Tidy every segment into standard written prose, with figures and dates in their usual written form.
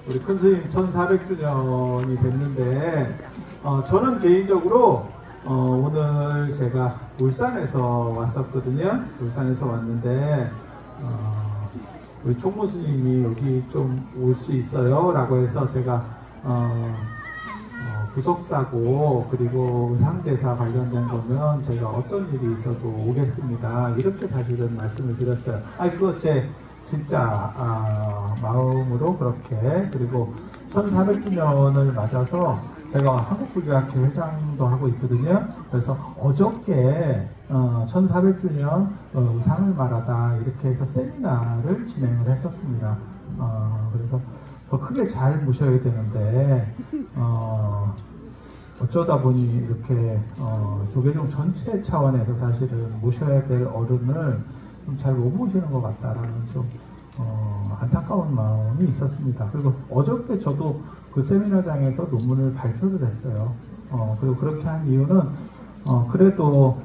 우리 큰 스님 1400주년이 됐는데 저는 개인적으로 오늘 제가 울산에서 왔었거든요. 울산에서 왔는데 우리 총무 스님이 여기 좀 올 수 있어요 라고 해서 제가 부속사고 그리고 의상대사 관련된 거면 제가 어떤 일이 있어도 오겠습니다 이렇게 사실은 말씀을 드렸어요. 그거 제 진짜 마음으로 그렇게. 그리고 1400주년을 맞아서 제가 한국불교학회 회장도 하고 있거든요. 그래서 어저께 1400주년 의상을 말하다 이렇게 해서 세미나를 진행을 했었습니다. 그래서 더 크게 잘 모셔야 되는데 어쩌다 보니 이렇게 조계종 전체 차원에서 사실은 모셔야 될 어른을 좀 잘 못 모시는 것 같다라는 좀 안타까운 마음이 있었습니다. 그리고 어저께 저도 그 세미나장에서 논문을 발표를 했어요. 그리고 그렇게 한 이유는 그래도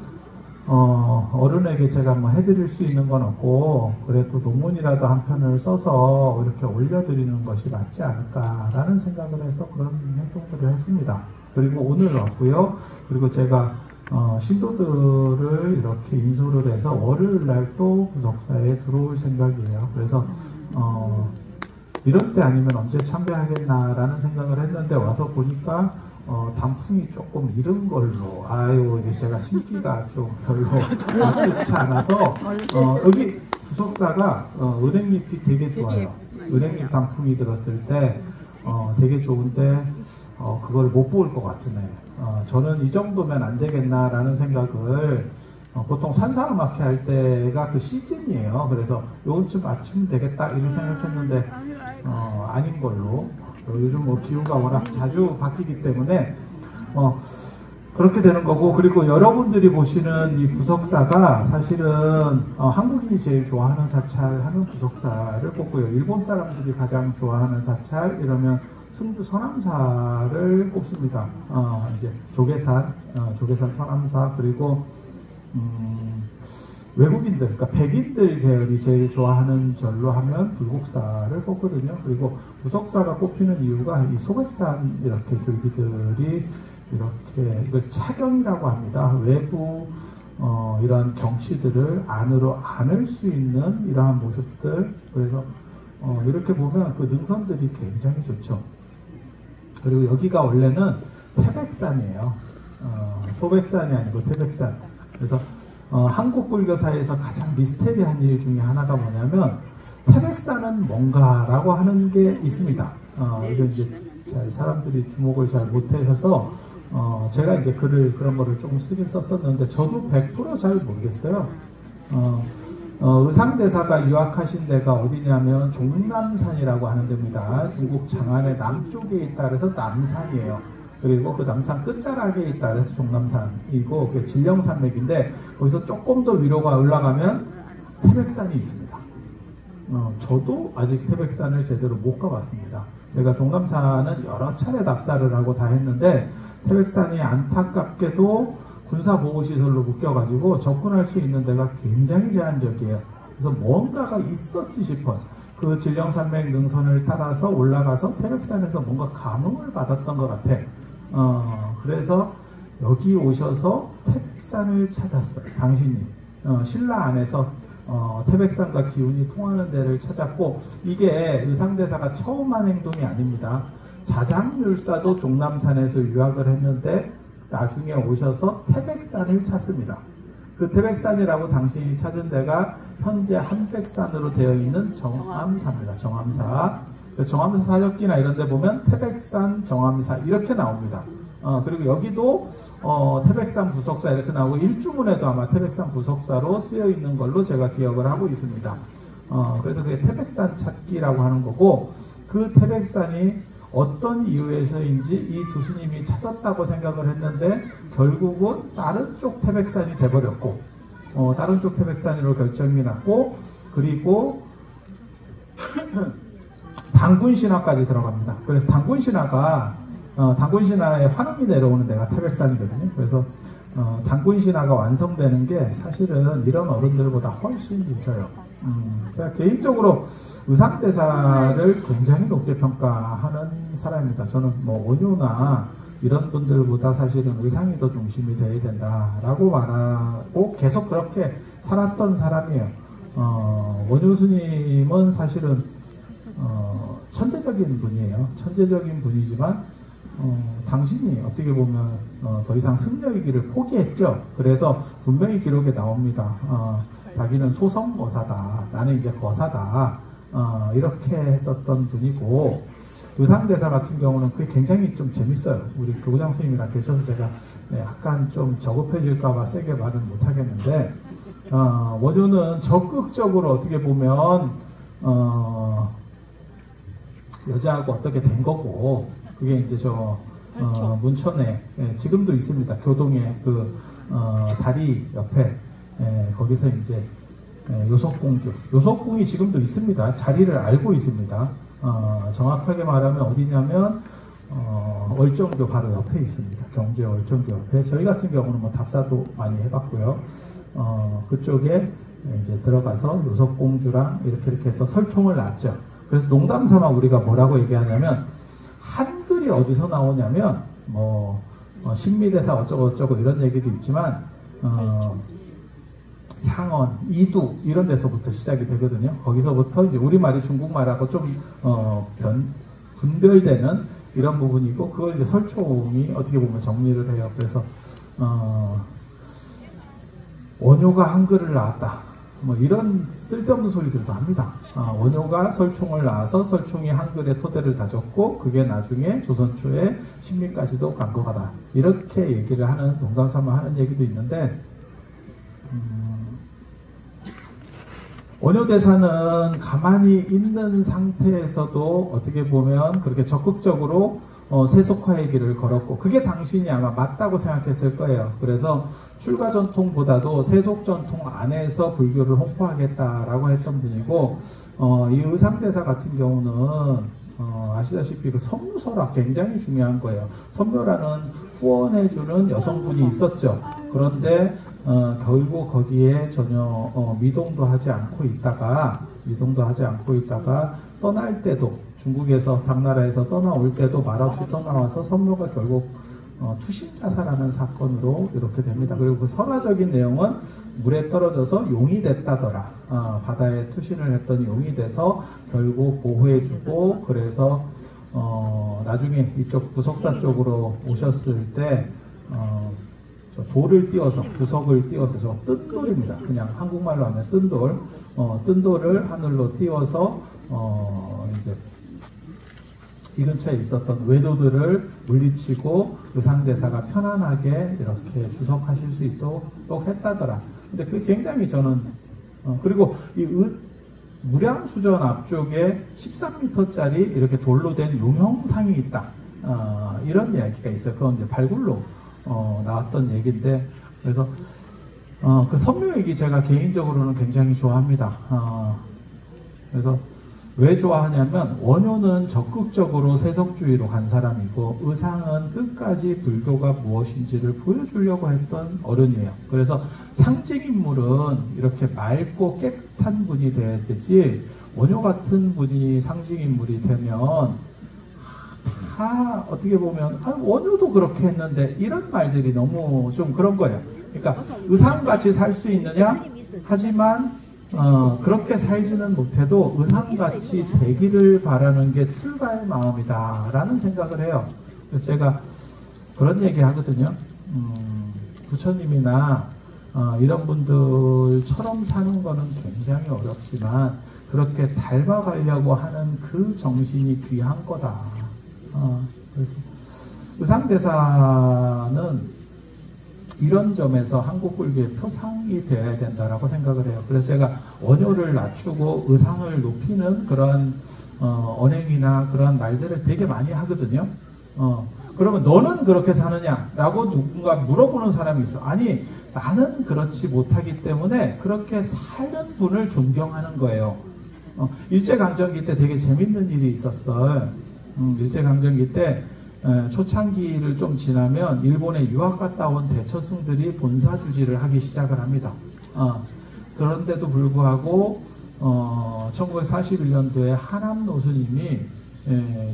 어른에게 제가 뭐 해드릴 수 있는 건 없고 그래도 논문이라도 한 편을 써서 이렇게 올려드리는 것이 맞지 않을까라는 생각을 해서 그런 행동들을 했습니다. 그리고 오늘 왔고요. 그리고 제가 신도들을 이렇게 인솔을 해서 월요일날 또 부석사에 들어올 생각이에요. 그래서 이럴 때 아니면 언제 참배하겠나라는 생각을 했는데 와서 보니까 단풍이 조금 이른 걸로 이게 제가 신기가 좀 별로 좋지 않아서 여기 부석사가 은행잎이 되게 좋아요. 은행잎 단풍이 들었을 때 되게 좋은데 그걸 못 볼 것 같으네. 저는 이 정도면 안 되겠나라는 생각을 보통 산사음악회 할 때가 그 시즌이에요. 그래서 요쯤 맞추면 되겠다 이렇게 생각했는데 아닌 걸로. 요즘 뭐 기후가 워낙 자주 바뀌기 때문에 그렇게 되는 거고. 그리고 여러분들이 보시는 이 부석사가 사실은 한국인이 제일 좋아하는 사찰하는 부석사를 뽑고요. 일본 사람들이 가장 좋아하는 사찰 이러면 승주 서남사를 꼽습니다. 이제 조계산 서남사. 그리고 외국인들, 그러니까 백인들 계열이 제일 좋아하는 절로 하면 불국사를 뽑거든요. 그리고 부석사가 꼽히는 이유가 이 소백산 이렇게 줄기들이 이렇게 이걸 차경이라고 합니다. 외부 이런 경치들을 안으로 안을 수 있는 이러한 모습들. 그래서 이렇게 보면 그 능선들이 굉장히 좋죠. 그리고 여기가 원래는 태백산이에요. 소백산이 아니고 태백산. 그래서 한국 불교사에서 가장 미스테리한 일 중에 하나가 뭐냐면 태백산은 뭔가라고 하는 게 있습니다. 이건 이제 잘 사람들이 주목을 잘 못해서 제가 이제 그런 거를 조금 쓰긴 썼었는데 저도 100% 잘 모르겠어요. 의상대사가 유학하신 데가 어디냐면 종남산이라고 하는 데입니다. 중국 장안의 남쪽에 있다 그래서 남산이에요. 그리고 그 남산 끝자락에 있다 그래서 종남산이고 그게 진령산맥인데 거기서 조금 더 위로가 올라가면 태백산이 있습니다. 저도 아직 태백산을 제대로 못 가봤습니다. 제가 종남산은 여러 차례 답사를 하고 다 했는데 태백산이 안타깝게도 군사보호시설로 묶여가지고 접근할 수 있는 데가 굉장히 제한적이에요. 그래서 뭔가가 있었지 싶어. 그 진령산맥 능선을 따라서 올라가서 태백산에서 뭔가 감흥을 받았던 것 같아. 그래서 여기 오셔서 태백산을 찾았어요. 당신이 신라 안에서 태백산과 기운이 통하는 데를 찾았고 이게 의상대사가 처음 한 행동이 아닙니다. 자장률사도 종남산에서 유학을 했는데 나중에 오셔서 태백산을 찾습니다. 그 태백산이라고 당신이 찾은 데가 현재 한백산으로 되어 있는 정암사입니다. 정암사. 정암사 사적기나 이런 데 보면 태백산 정암사 이렇게 나옵니다. 그리고 여기도 태백산 부석사 이렇게 나오고 일주문에도 아마 태백산 부석사로 쓰여 있는 걸로 제가 기억을 하고 있습니다. 그래서 그게 태백산 찾기라고 하는 거고 그 태백산이 어떤 이유에서인지 이 두 스님이 찾았다고 생각을 했는데 결국은 다른 쪽 태백산이 돼버렸고 다른 쪽 태백산으로 결정이 났고 그리고 당군신화까지 들어갑니다. 그래서 당군신화가 당군신화에 환음이 내려오는 데가 태백산이거든요. 그래서 당군신화가 완성되는 게 사실은 이런 어른들보다 훨씬 늦어요. 제가 개인적으로 의상대사를 굉장히 높게 평가하는 사람입니다. 저는 뭐 원효나 이런 분들보다 사실은 의상이 더 중심이 돼야 된다라고 말하고 계속 그렇게 살았던 사람이에요. 원효 스님은 사실은 천재적인 분이에요. 천재적인 분이지만 당신이 어떻게 보면 더 이상 승려이기를 포기했죠. 그래서 분명히 기록에 나옵니다. 자기는 소성거사다. 나는 이제 거사다. 이렇게 했었던 분이고, 의상대사 같은 경우는 그게 굉장히 좀 재밌어요. 우리 교구장 스님이랑 계셔서 제가 약간 좀 저급해질까봐 세게 말은 못하겠는데, 원효는 적극적으로 어떻게 보면 여자하고 어떻게 된 거고, 그게 이제 문천에 지금도 있습니다. 교동에 그 다리 옆에 거기서 이제 요속궁이 지금도 있습니다. 자리를 알고 있습니다. 정확하게 말하면 어디냐면 월정교 바로 옆에 있습니다. 경주의 월정교 옆에. 저희 같은 경우는 뭐 답사도 많이 해봤고요. 그쪽에 이제 들어가서 요속공주랑 이렇게 해서 설총을 놨죠. 그래서 농담삼아 우리가 뭐라고 얘기하냐면, 한글이 어디서 나오냐면 신미대사 어쩌고 이런 얘기도 있지만 향원, 이두 이런 데서부터 시작이 되거든요. 거기서부터 이제 우리말이 중국말하고 좀 분별되는 이런 부분이고, 그걸 이제 설총이 어떻게 보면 정리를 해요. 그래서 원효가 한글을 낳았다, 뭐 이런 쓸데없는 소리들도 합니다. 원효가 설총을 낳아서 설총이 한글의 토대를 다졌고, 그게 나중에 조선 초에 신민까지도 간 거다, 이렇게 얘기를 하는, 농담삼아 하는 얘기도 있는데, 원효대사는 가만히 있는 상태에서도 어떻게 보면 그렇게 적극적으로 세속화의 길을 걸었고, 그게 당신이 아마 맞다고 생각했을 거예요. 그래서 출가전통보다도 세속전통 안에서 불교를 홍보하겠다라고 했던 분이고, 이 의상대사 같은 경우는 아시다시피 그 선묘서라 굉장히 중요한 거예요. 선묘라는 후원해주는 여성분이 있었죠. 그런데 결국 거기에 전혀 미동도 하지 않고 있다가 떠날 때도, 중국에서 당나라에서 떠나올 때도 말없이 떠나와서 선묘가 결국 투신자살하는 사건으로 이렇게 됩니다. 그리고 그 설화적인 내용은 물에 떨어져서 용이 됐다더라. 바다에 투신을 했더니 용이 돼서 결국 보호해주고, 그래서 나중에 이쪽 부석사 쪽으로 오셨을 때 돌을 띄워서, 부석을 띄워서, 저거 뜬돌입니다. 그냥 한국말로 하면 뜬돌, 뜬돌을 하늘로 띄워서 이제 이 근처에 있었던 외도들을 물리치고 의상대사가 편안하게 이렇게 주석하실 수 있도록 했다더라. 근데 그게 굉장히 저는 그리고 이 무량수전 앞쪽에 13m짜리 이렇게 돌로 된 용형상이 있다, 이런 이야기가 있어요. 그건 이제 발굴로 나왔던 얘기인데, 그래서 그 선묘 얘기 제가 개인적으로는 굉장히 좋아합니다. 그래서 왜 좋아하냐면, 원효는 적극적으로 세속주의로 간 사람이고, 의상은 끝까지 불교가 무엇인지를 보여주려고 했던 어른이에요. 그래서 상징인물은 이렇게 맑고 깨끗한 분이 돼야 되지, 원효 같은 분이 상징인물이 되면 다 어떻게 보면 원효도 그렇게 했는데, 이런 말들이 너무 좀 그런 거예요. 그러니까 의상같이 살 수 있느냐? 하지만 그렇게 살지는 못해도 의상같이 되기를 바라는 게 출가의 마음이다 라는 생각을 해요. 그래서 제가 그런 얘기 하거든요. 부처님이나 이런 분들처럼 사는 거는 굉장히 어렵지만, 그렇게 닮아가려고 하는 그 정신이 귀한 거다. 그래서 의상대사는 이런 점에서 한국 불교의 표상이 되어야 된다라고 생각을 해요. 그래서 제가 원효를 낮추고 의상을 높이는 그런 언행이나 그런 말들을 되게 많이 하거든요. 그러면 너는 그렇게 사느냐라고 누군가 물어보는 사람이 있어. 아니, 나는 그렇지 못하기 때문에 그렇게 사는 분을 존경하는 거예요. 일제강점기 때 되게 재밌는 일이 있었어요. 일제강점기 때 초창기를 좀 지나면 일본에 유학 갔다 온 대처승들이 본사주지를 하기 시작을 합니다. 그런데도 불구하고 1941년도에 하남 노스님이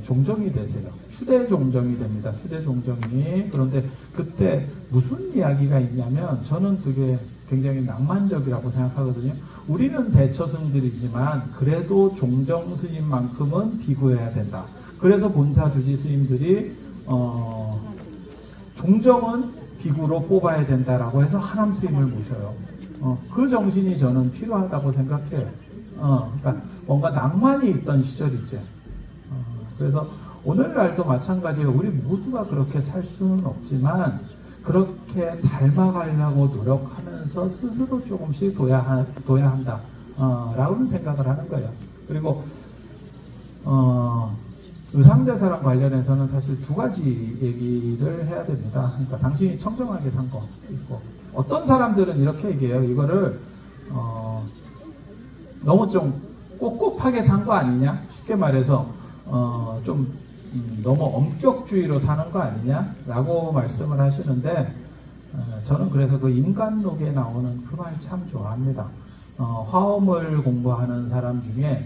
종정이 되세요. 추대 종정이 됩니다. 추대 종정이. 그런데 그때 무슨 이야기가 있냐면 저는 그게 굉장히 낭만적이라고 생각하거든요. 우리는 대처승들이지만 그래도 종정 스님만큼은 비구해야 된다. 그래서 본사 주지 스님들이 종정은 비구로 뽑아야 된다라고 해서 하남 스님을 모셔요. 그 정신이 저는 필요하다고 생각해요. 그러니까 뭔가 낭만이 있던 시절이죠. 그래서 오늘날도 마찬가지예요. 우리 모두가 그렇게 살 수는 없지만 그렇게 닮아가려고 노력하면서 스스로 조금씩 둬야 한다. 라고는 생각을 하는 거예요. 그리고 의상대사랑 관련해서는 사실 두 가지 얘기를 해야 됩니다. 그러니까 당신이 청정하게 산 거 있고, 어떤 사람들은 이렇게 얘기해요. 이거를 너무 좀 꼿꼿하게 산 거 아니냐? 쉽게 말해서 좀 너무 엄격주의로 사는 거 아니냐? 라고 말씀을 하시는데 저는 그래서 그 인간록에 나오는 그 말 참 좋아합니다. 화엄을 공부하는 사람 중에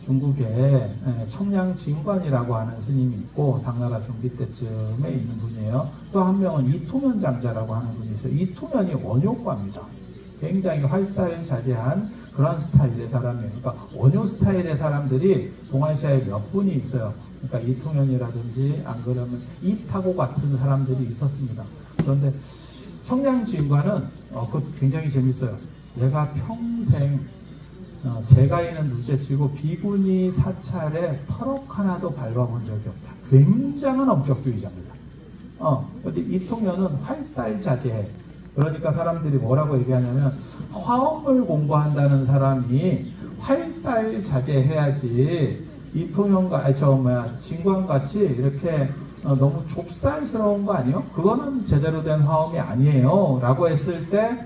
중국에 청량진관이라고 하는 스님이 있고 당나라 중기 때쯤에 있는 분이에요. 또 한 명은 이토면 장자라고 하는 분이 있어요. 이토면이 원효과입니다. 굉장히 활달자제한 그런 스타일의 사람이에요. 그러니까 원효 스타일의 사람들이 동아시아에 몇 분이 있어요. 그러니까 이토면이라든지 안 그러면 이타고 같은 사람들이 있었습니다. 그런데 청량진관은 그 굉장히 재밌어요. 내가 평생 제가인은 둘째치고 비구니 사찰에 터럭 하나도 밟아본 적이 없다. 굉장한 엄격주의자입니다. 근데 이토면은 활달자제해. 그러니까 사람들이 뭐라고 얘기하냐면 화엄을 공부한다는 사람이 활달자제해야지 이토면과 진관같이 이렇게 너무 좁쌀스러운 거 아니에요? 그거는 제대로 된 화엄이 아니에요. 라고 했을 때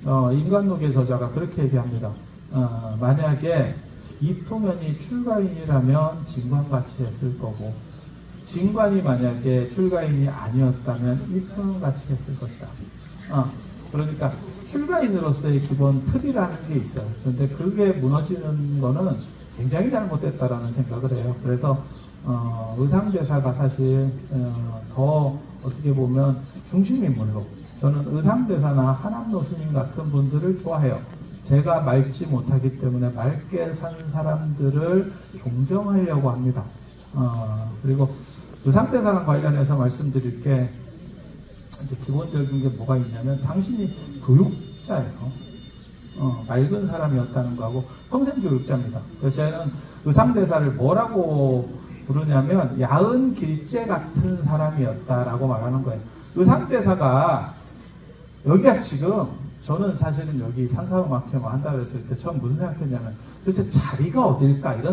인간록의 저자가 그렇게 얘기합니다. 만약에 이토면이 출가인이라면 진관같이 했을 거고 진관이 만약에 출가인이 아니었다면 이토면같이 했을 것이다. 그러니까 출가인으로서의 기본 틀이라는 게 있어요. 그런데 그게 무너지는 거는 굉장히 잘못됐다라는 생각을 해요. 그래서 의상대사가 사실 더 어떻게 보면 중심인물로 저는 의상대사나 하남노스님 같은 분들을 좋아해요. 제가 맑지 못하기 때문에 맑게 산 사람들을 존경하려고 합니다. 그리고 의상대사랑 관련해서 말씀드릴 게 이제 기본적인 게 뭐가 있냐면 당신이 교육자예요. 맑은 사람이었다는 거하고 평생 교육자입니다. 그래서 저는 의상대사를 뭐라고 부르냐면 야은 길제 같은 사람이었다라고 말하는 거예요. 의상대사가 여기가 지금 저는 사실은 여기 산사음악회 한다 그랬을 때 처음 무슨 생각했냐면 도대체 자리가 어딜까 이런